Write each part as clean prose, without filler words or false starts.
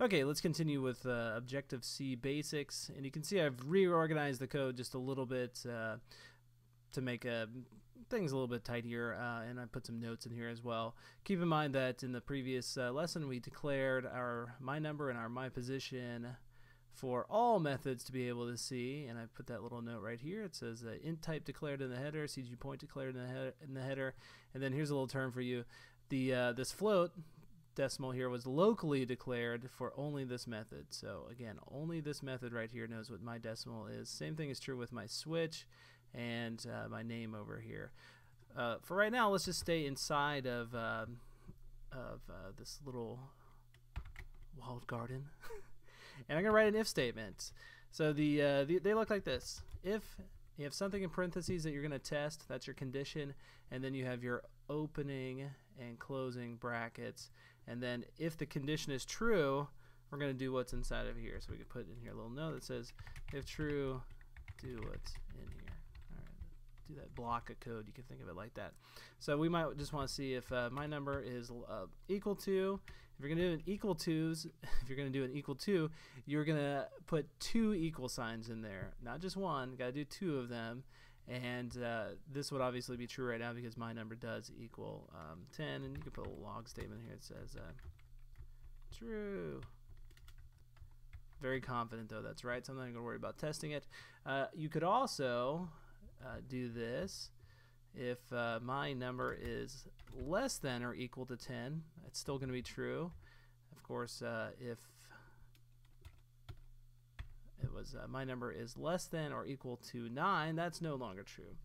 Okay, let's continue with Objective-C basics, and you can see I've reorganized the code just a little bit to make things a little bit tidier, and I put some notes in here as well. Keep in mind that in the previous lesson we declared our my_number and our my_position for all methods to be able to see, and I put that little note right here. It says int type declared in the header, CG point declared in the header, and then here's a little term for you. This float decimal here was locally declared for only this method. So again, only this method right here knows what my decimal is. Same thing is true with my switch and my name over here. For right now, let's just stay inside of this little walled garden. And I'm going to write an if statement. So they look like this. If you have something in parentheses that you're going to test, that's your condition, and then you have your opening and closing brackets. And then if the condition is true, we're going to do what's inside of here. So we could put in here a little note that says, if true, do what's in here. All right, do that block of code. You can think of it like that. So we might just want to see if my number is equal to. If you're going to do an equal twos, if you're going to do an equal to, you're going to put 2 equal signs in there, not just one. Got to do 2 of them. And this would obviously be true right now because my number does equal 10, and you can put a little log statement here that says true. Very confident though that's right, so I'm not going to worry about testing it. You could also do this if my number is less than or equal to 10. It's still going to be true. Of course, if it was my number is less than or equal to 9, that's no longer true.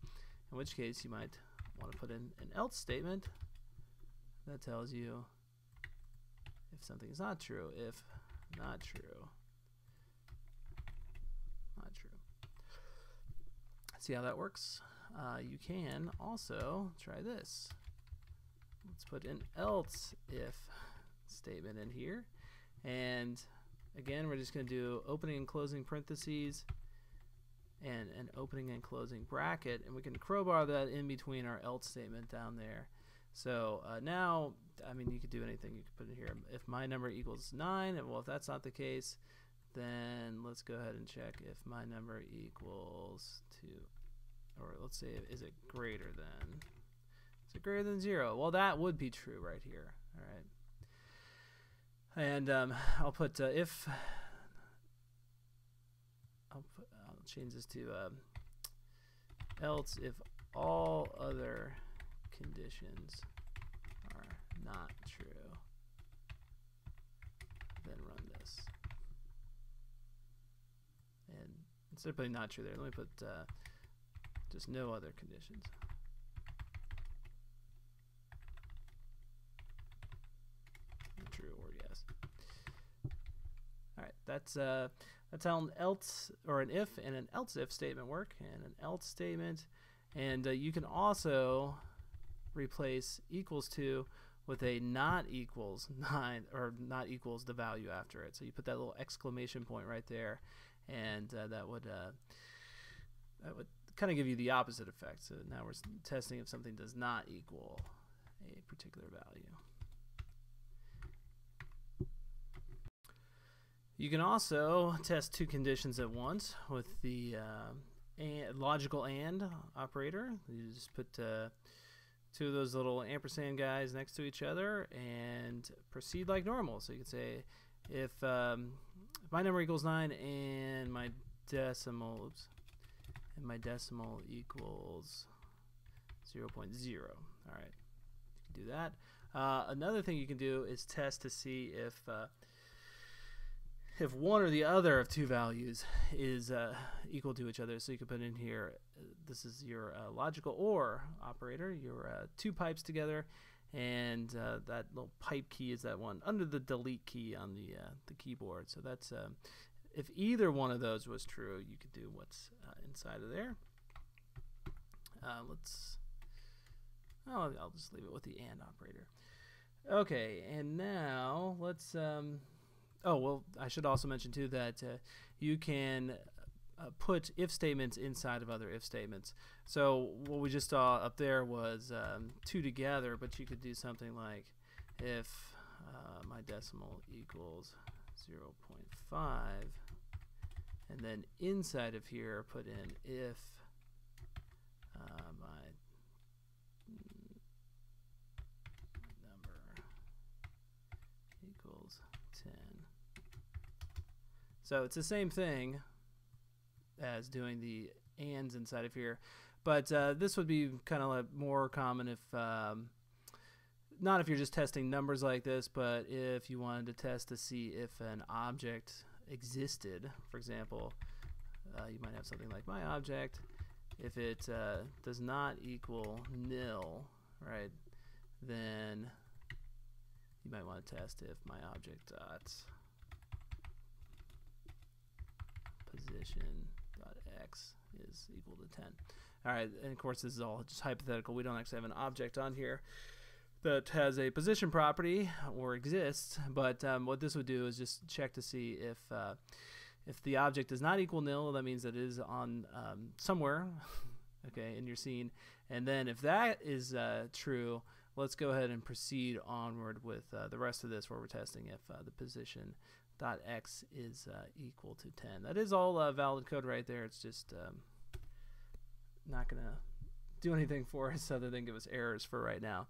In which case you might want to put in an else statement that tells you if something is not true. If not true, not true. See how that works? You can also try this. Let's put an else if statement in here, and again, we're just going to do opening and closing parentheses and an opening and closing bracket, and we can crowbar that in between our else statement down there. So now, I mean, you could do anything. You could put in here, if my number equals 9, and well, if that's not the case, then let's go ahead and check if my number equals to, or let's say, is it greater than? Is it greater than 0? Well, that would be true right here. All right. And I'll put if. I'll change this to else if all other conditions are not true, then run this. And instead of putting not true there, let me put just no other conditions. True or yes. All right, that's how an else or an if and an else if statement work, and an else statement. And you can also replace equals to with a not equals 9, or not equals the value after it. So you put that little exclamation point right there, and that would kind of give you the opposite effect. So now we're testing if something does not equal a particular value. You can also test 2 conditions at once with the logical AND operator. You just put 2 of those little ampersand guys next to each other and proceed like normal. So you can say if my number equals 9 and my decimal, equals 0.0. All right, you can do that. Another thing you can do is test to see if one or the other of 2 values is equal to each other. So you can put in here, this is your logical OR operator, your 2 pipes together, and that little pipe key is that one under the delete key on the keyboard. So that's if either one of those was true, you could do what's inside of there. I'll just leave it with the AND operator. Okay, and now let's oh, well, I should also mention too that you can put if statements inside of other if statements. So what we just saw up there was 2 together, but you could do something like if my decimal equals 0.5, and then inside of here put in if my number equals 10. So it's the same thing as doing the ands inside of here, but this would be kind of like more common if not if you're just testing numbers like this, but if you wanted to test to see if an object existed. For example, you might have something like my object. If it does not equal nil, right, then you might want to test if my object dot position dot x is equal to 10. All right, and of course this is all just hypothetical. We don't actually have an object on here that has a position property or exists, but what this would do is just check to see if the object does not equal nil. That means that it is on somewhere, okay, in your scene. And then if that is true, let's go ahead and proceed onward with the rest of this, where we're testing if the position dot x is equal to 10. That is all valid code right there. It's just not gonna do anything for us other than give us errors for right now.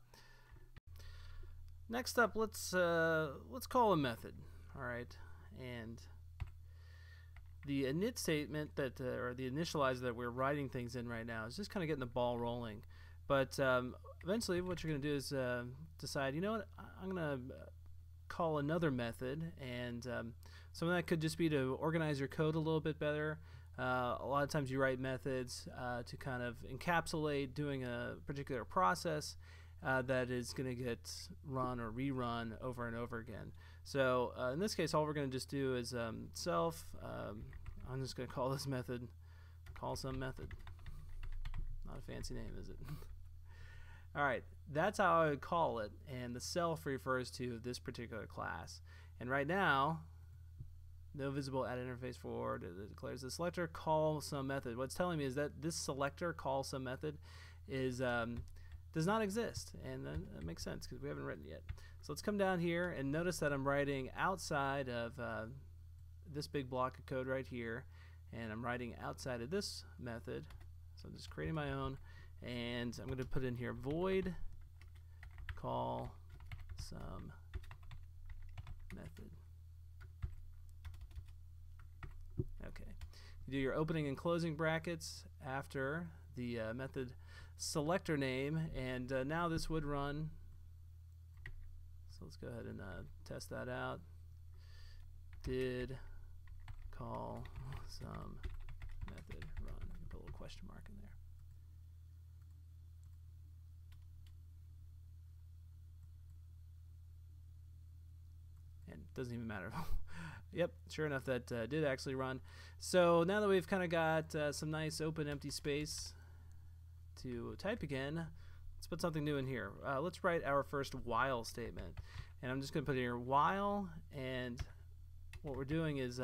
Next up, let's call a method. All right, and the init statement that or the initializer that we're writing things in right now is just kind of getting the ball rolling. But eventually, what you're going to do is decide, you know what, I'm going to call another method, and some of that could just be to organize your code a little bit better. A lot of times you write methods to kind of encapsulate doing a particular process that is going to get run or rerun over and over again. So in this case, all we're going to just do is self. I'm just going to call this method call some method. Not a fancy name, is it? All right, that's how I would call it, and the self refers to this particular class. And right now, no visible add interface forward. It declares the selector call some method. What's telling me is that this selector call some method is does not exist, and that makes sense because we haven't written it yet. So let's come down here and notice that I'm writing outside of this big block of code right here, and I'm writing outside of this method. So I'm just creating my own, and I'm going to put in here void call some method. Okay, you do your opening and closing brackets after the method selector name, and now this would run. So let's go ahead and test that out. Did call some method run. I can put a little question mark in there. And it doesn't even matter. Yep, sure enough, that did actually run. So now that we've kind of got some nice open empty space to type again, let's put something new in here. Let's write our first while statement. And I'm just going to put in here while, and what we're doing is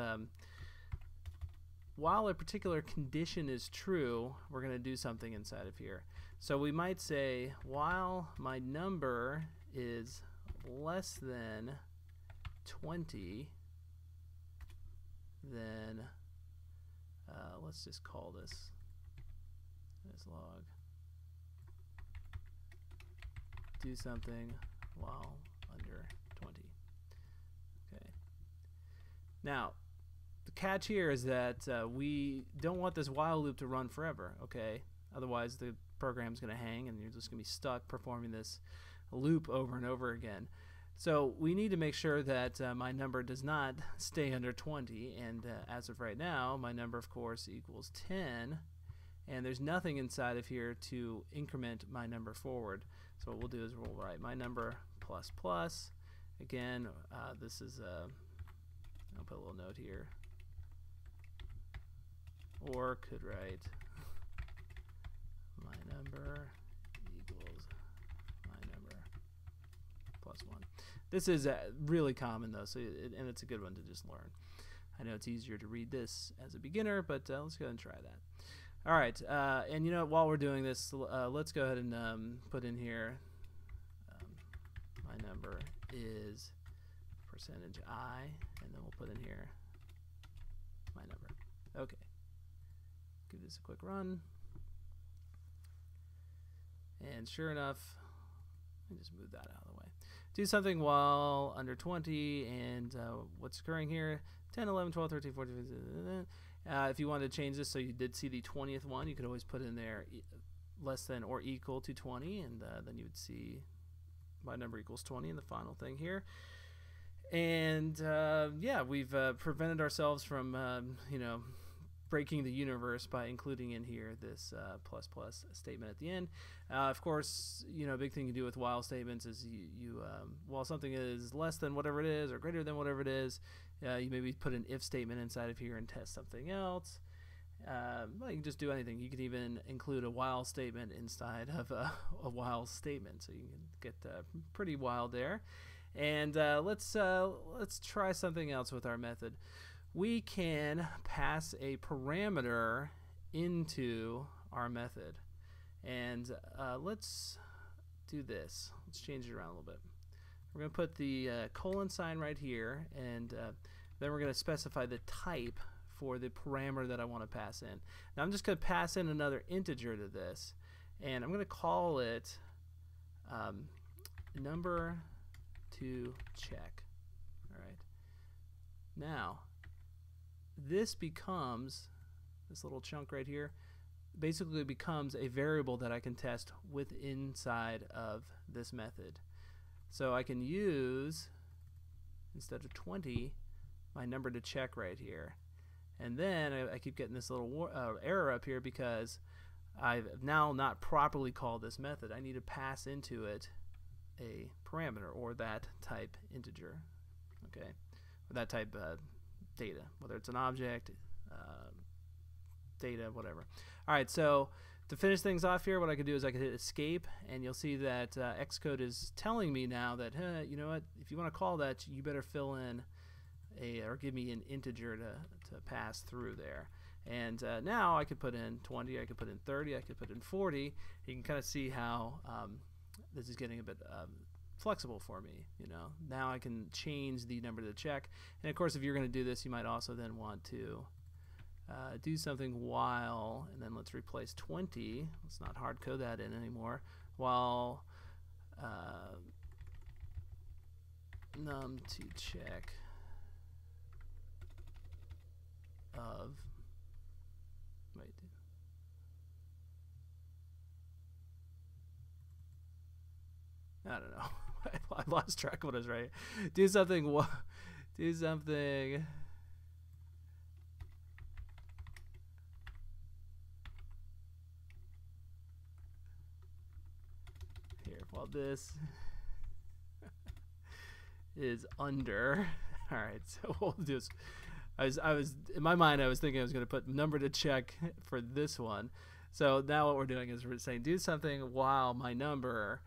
while a particular condition is true, we're going to do something inside of here. So we might say while my number is less than 20, then let's just call this log do something while under 20. Okay. Now the catch here is that we don't want this while loop to run forever. Okay, otherwise the program's going to hang and you're just going to be stuck performing this loop over and over again. So we need to make sure that my number does not stay under 20, and as of right now my number of course equals 10, and there's nothing inside of here to increment my number forward. So what we'll do is we'll write my number plus plus. Again, this is I'll put a little note here, or could write my number equals my number plus 1. This is really common though, so and it's a good one to just learn. I know it's easier to read this as a beginner, but let's go ahead and try that. All right, and you know, while we're doing this, let's go ahead and put in here my number is percentage I, and then we'll put in here my number. Okay. Give this a quick run. And sure enough, let me just move that out of the way. Do something while under 20, and what's occurring here, 10, 11, 12, 13, 14, 15, if you wanted to change this so you did see the 20th one, you could always put in there less than or equal to 20, and then you would see my number equals 20 in the final thing here. And yeah, we've prevented ourselves from, you know, breaking the universe by including in here this plus plus statement at the end. Of course, you know, a big thing you do with while statements is while something is less than whatever it is or greater than whatever it is, you maybe put an if statement inside of here and test something else. Well, you can just do anything. You could even include a while statement inside of a while statement, so you can get pretty wild there. And let's try something else with our method. We can pass a parameter into our method, and let's do this. Let's change it around a little bit. We're going to put the colon sign right here, and then we're going to specify the type for the parameter that I want to pass in. Now I'm just going to pass in another integer to this, and I'm going to call it number to check. All right. Now this becomes, this little chunk right here, basically becomes a variable that I can test with inside of this method. So I can use, instead of 20, my number to check right here. And then I keep getting this little error up here because I've now not properly called this method. I need to pass into it a parameter, or that type integer, okay, or that type data, whether it's an object, data, whatever. All right, so to finish things off here, what I could do is I could hit escape, and you'll see that Xcode is telling me now that, you know what, if you want to call that, you better fill in or give me an integer to pass through there. And now I could put in 20, I could put in 30, I could put in 40. You can kind of see how this is getting a bit flexible for me. You know, now I can change the number to check. And of course, if you're going to do this, you might also then want to do something while, and then let's replace 20. Let's not hard code that in anymore. While num to check of, wait, I don't know. I lost track of what I was writing. Do something. Do something. Here, while this is under. All right, so we'll do this. I was in my mind, I was thinking I was going to put number to check for this one. So now what we're doing is we're saying do something while my number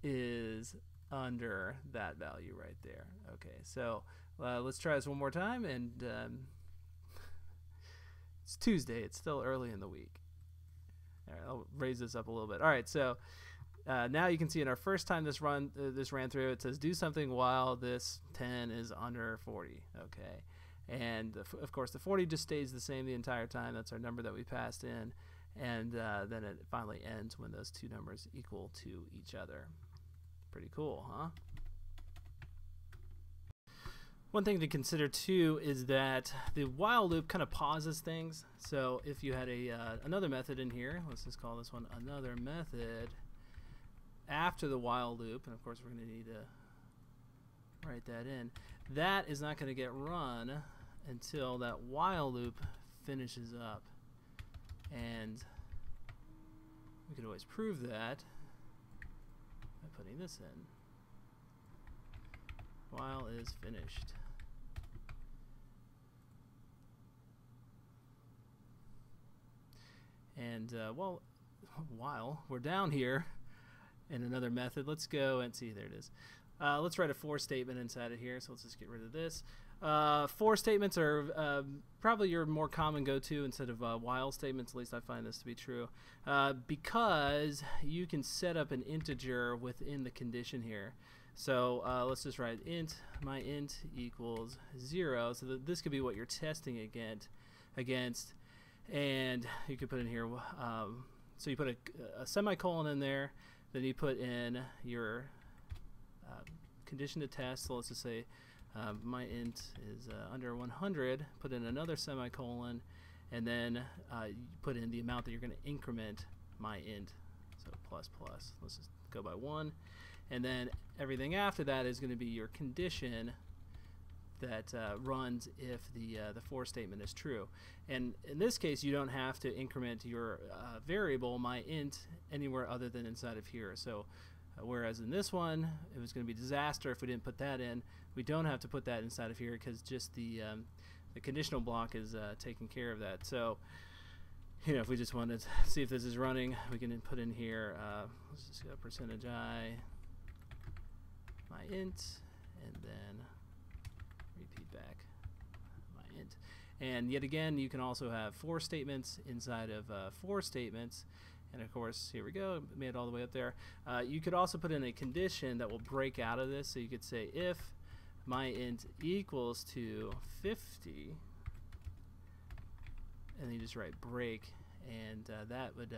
is under that value right there. Okay, so let's try this one more time. And it's Tuesday. It's still early in the week. All right, I'll raise this up a little bit. All right, so now you can see in our first time this ran through, it says do something while this 10 is under 40. Okay. And of course the 40 just stays the same the entire time. That's our number that we passed in, and then it finally ends when those two numbers equal to each other. Pretty cool, huh? One thing to consider too is that the while loop kind of pauses things. So if you had another method in here, let's just call this one another method after the while loop, and of course we're going to need to write that in. That is not going to get run until that while loop finishes up, and we could always prove that by putting this in. While is finished. And well, while we're down here in another method, let's go and see, there it is. Let's write a for statement inside of here, so let's just get rid of this. For statements are probably your more common go-to instead of while statements, at least I find this to be true, because you can set up an integer within the condition here. So let's just write int my int equals 0. So this could be what you're testing against, and you could put in here. So you put a semicolon in there, then you put in your condition to test. So let's just say my int is under 100. Put in another semicolon, and then you put in the amount that you're going to increment my int. So plus plus. Let's just go by 1. And then everything after that is going to be your condition that runs if the for statement is true. And in this case, you don't have to increment your variable, my int, anywhere other than inside of here. So whereas in this one, it was going to be disaster if we didn't put that in. We don't have to put that inside of here because just the conditional block is taking care of that. So if we just wanted to see if this is running, we can put in here, let's just go %i my int, and then repeat back my int. And yet again, you can also have for statements inside of for statements. And of course, here we go, made it all the way up there. You could also put in a condition that will break out of this. So you could say if my int equals to 50, and then you just write break, and that would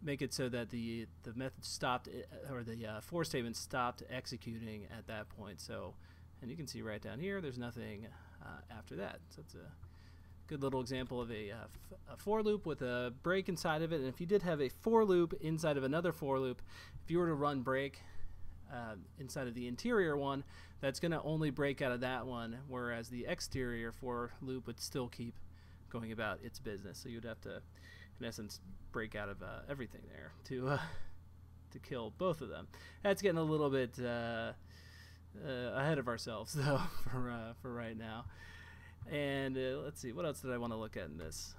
make it so that the method stopped, or the for statement stopped executing at that point. So, and you can see right down here, there's nothing after that. So it's a good little example of a for loop with a break inside of it. And if you did have a for loop inside of another for loop, if you were to run break inside of the interior one, that's going to only break out of that one, whereas the exterior for loop would still keep going about its business. So you'd have to, in essence, break out of everything there to kill both of them. That's getting a little bit ahead of ourselves, though, for right now. And let's see, what else did I want to look at in this?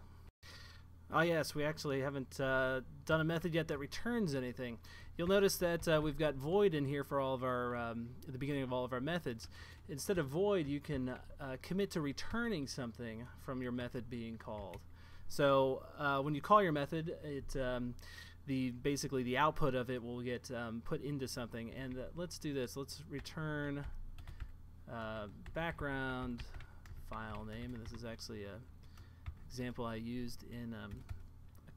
Oh yes, we actually haven't done a method yet that returns anything. You'll notice that we've got void in here for all of our at the beginning of all of our methods. Instead of void, you can commit to returning something from your method being called. So when you call your method, it basically the output of it will get put into something. And let's do this. Let's return background file name, and this is actually a example I used in a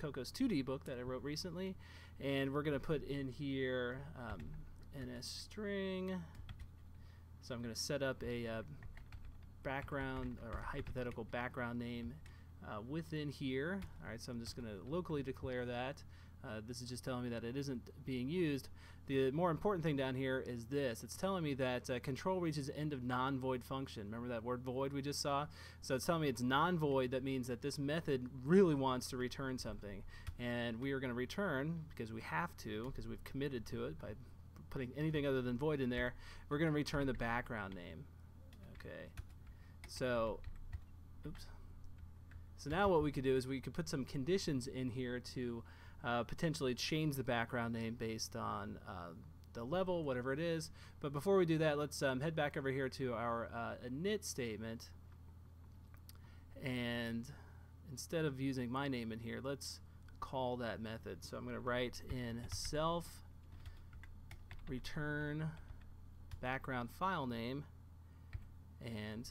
Coco's 2D book that I wrote recently. And we're going to put in here ns string. So I'm going to set up a background, or a hypothetical background name within here. Alright, so I'm just going to locally declare that. This is just telling me that it isn't being used. The more important thing down here is this. It's telling me that control reaches end of non-void function. Remember that word void we just saw? So it's telling me it's non-void. That means that this method really wants to return something. And we are going to return, because we have to, because we've committed to it by putting anything other than void in there, we're going to return the background name. Okay. So, oops. So now what we could do is we could put some conditions in here to potentially change the background name based on the level, whatever it is. But before we do that, let's head back over here to our init statement, and instead of using my name in here, let's call that method. So I'm going to write in self return background file name, and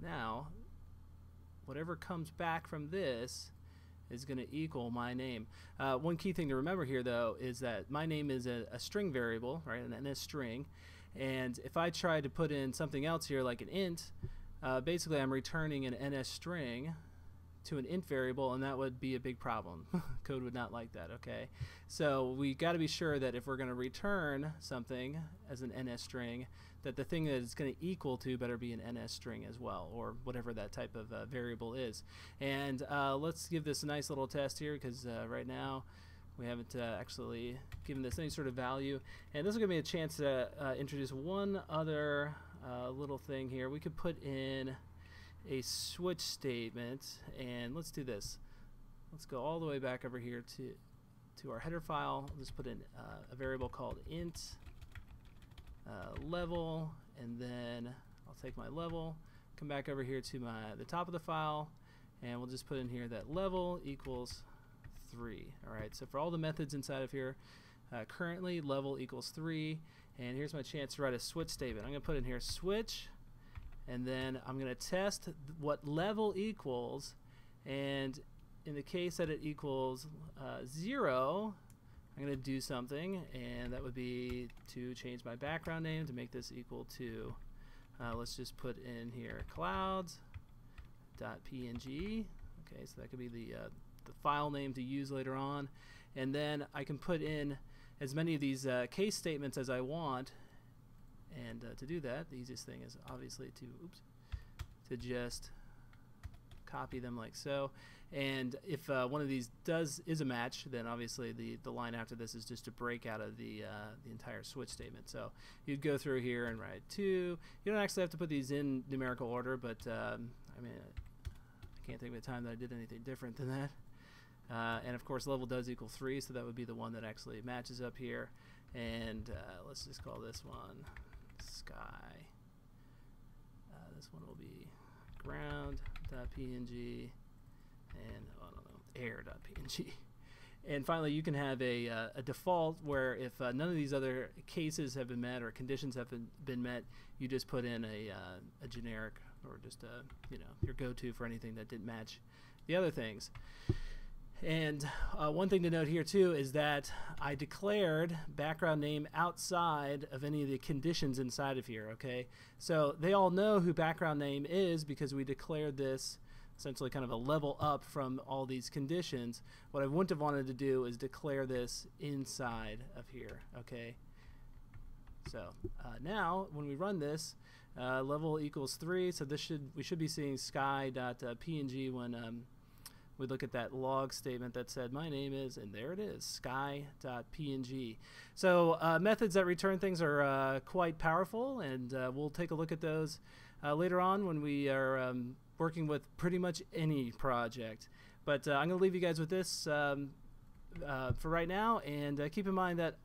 now whatever comes back from this is going to equal my name. One key thing to remember here, though, is that my name is a string variable, right, an NS string, and if I try to put in something else here like an int, basically I'm returning an NS string to an int variable, and that would be a big problem. Code would not like that, okay? So we got to be sure that if we're going to return something as an NS string, that the thing that it's going to equal to better be an NS string as well, or whatever that type of variable is. And let's give this a nice little test here, because right now we haven't actually given this any sort of value. And this will give me a chance to introduce one other little thing here. We could put in a switch statement, and let's do this. Let's go all the way back over here to our header file. Let's put in a variable called int level, and then I'll take my level, come back over here to the top of the file, and we'll just put in here that level equals 3. Alright, so for all the methods inside of here, currently level equals 3, and here's my chance to write a switch statement. I'm going to put in here switch, and then I'm going to test what level equals, and in the case that it equals 0, I'm going to do something, and that would be to change my background name to make this equal to, let's just put in here clouds.png. Okay, so that could be the file name to use later on, and then I can put in as many of these case statements as I want, and to do that, the easiest thing is obviously to just copy them like so. And if one of these is a match, then obviously the line after this is just a break out of the entire switch statement. So you'd go through here and write 2. You don't actually have to put these in numerical order, but I mean, I can't think of a time that I did anything different than that. And of course level does equal 3, so that would be the one that actually matches up here. And let's just call this one sky. This one will be ground.png, and I don't know, air.png. And finally, you can have a default where if none of these other cases have been met or conditions have been met, you just put in a generic, or just your go-to for anything that didn't match the other things. And one thing to note here too is that I declared background name outside of any of the conditions inside of here. Okay, so they all know who background name is because we declared this essentially kind of a level up from all these conditions. What I wouldn't have wanted to do is declare this inside of here. Okay, so now when we run this, level equals 3, so we should be seeing sky.png when we look at that log statement that said my name is, and there it is, sky.png. So methods that return things are quite powerful, and we'll take a look at those later on when we are working with pretty much any project. But I'm going to leave you guys with this for right now, and keep in mind that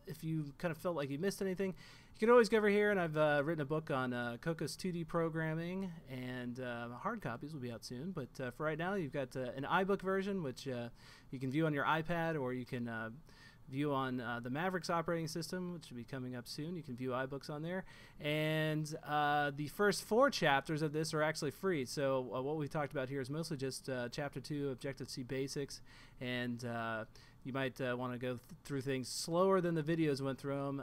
if you kind of felt like you missed anything, you can always go over here, and I've written a book on Cocos 2D programming, and hard copies will be out soon. But for right now, you've got an iBook version, which you can view on your iPad, or you can view on the Mavericks operating system, which will be coming up soon. You can view iBooks on there. And the first 4 chapters of this are actually free. So what we talked about here is mostly just Chapter 2, Objective-C Basics, and you might want to go through things slower than the videos went through them,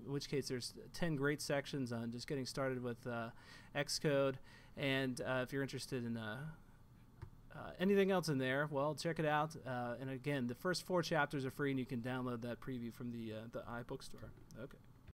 in which case there's 10 great sections on just getting started with Xcode. And if you're interested in anything else in there, well, check it out. And again, the first 4 chapters are free, and you can download that preview from the iBook store. Okay.